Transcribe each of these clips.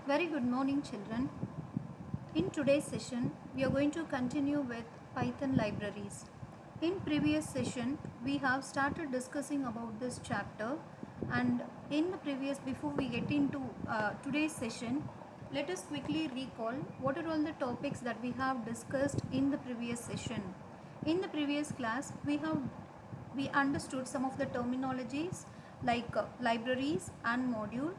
Very good morning, children. In today's session, we are going to continue with Python libraries. In previous session, we have started discussing about this chapter, and in the previous, before we get into today's session, let us quickly recall what are all the topics that we have discussed in the previous session. In the previous class, we understood some of the terminologies like libraries and module.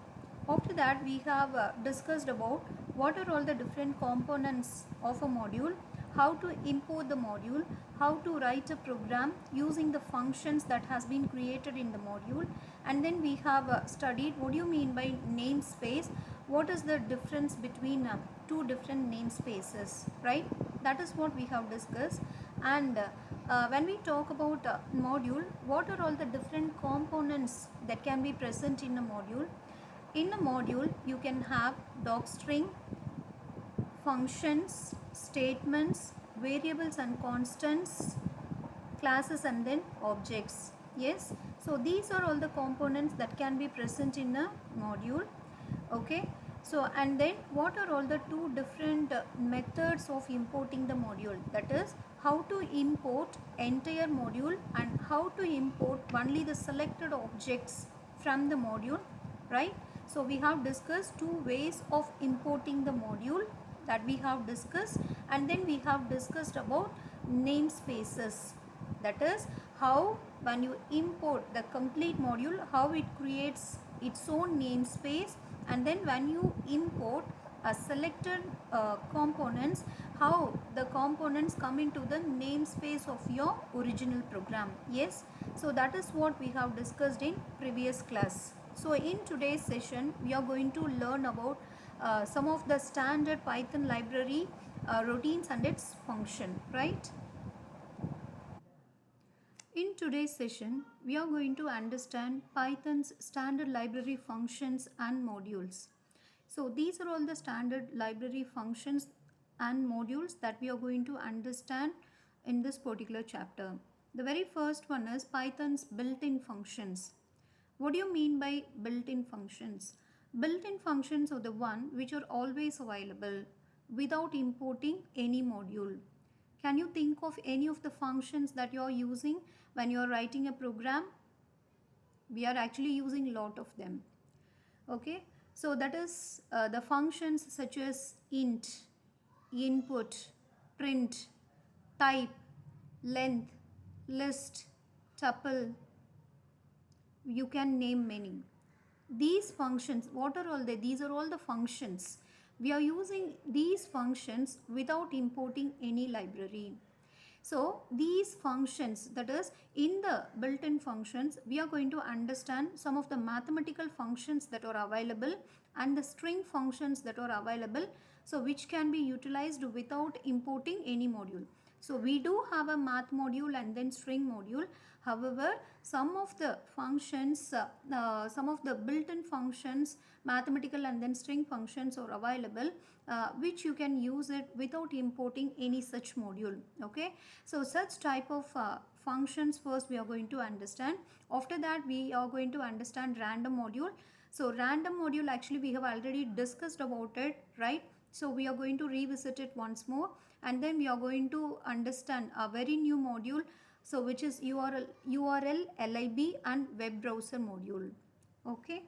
After that, we have discussed about what are all the different components of a module, how to import the module, how to write a program using the functions that has been created in the module, and then we have studied what do you mean by namespace, what is the difference between two different namespaces, right? That is what we have discussed. And when we talk about module, what are all the different components that can be present in a module? In a module, you can have docstring, functions, statements, variables and constants, classes, and then objects. Yes, so these are all the components that can be present in a module. Okay, so and then what are all the two different methods of importing the module? That is, how to import entire module and how to import only the selected objects from the module, right? So we have discussed two ways of importing the module that we have discussed, and then we have discussed about namespaces. That is, how when you import the complete module, how it creates its own namespace, and then when you import a selected components, how the components come into the namespace of your original program. Yes, so that is what we have discussed in previous class. So in today's session, we are going to learn about some of the standard Python library routines and its function, right? In today's session, we are going to understand Python's standard library functions and modules. So these are all the standard library functions and modules that we are going to understand in this particular chapter. The very first one is Python's built-in functions. What do you mean by built-in functions? Built-in functions are the one which are always available without importing any module. Can you think of any of the functions that you are using when you are writing a program? We are actually using a lot of them. Okay, so that is the functions such as int, input, print, type, length, list, tuple. You can name many. These functions, what are all they? These are all the functions. We are using these functions without importing any library. So these functions, that is, in the built-in functions, we are going to understand some of the mathematical functions that are available and the string functions that are available, so which can be utilized without importing any module. So we do have a math module and then string module. However, some of the functions, some of the built-in functions, mathematical and then string functions are available, which you can use it without importing any such module. Okay, so such type of functions first we are going to understand. After that, we are going to understand random module. So random module, actually we have already discussed about it, right? So we are going to revisit it once more, and then we are going to understand a very new module, so which is URL, lib and web browser module. Okay.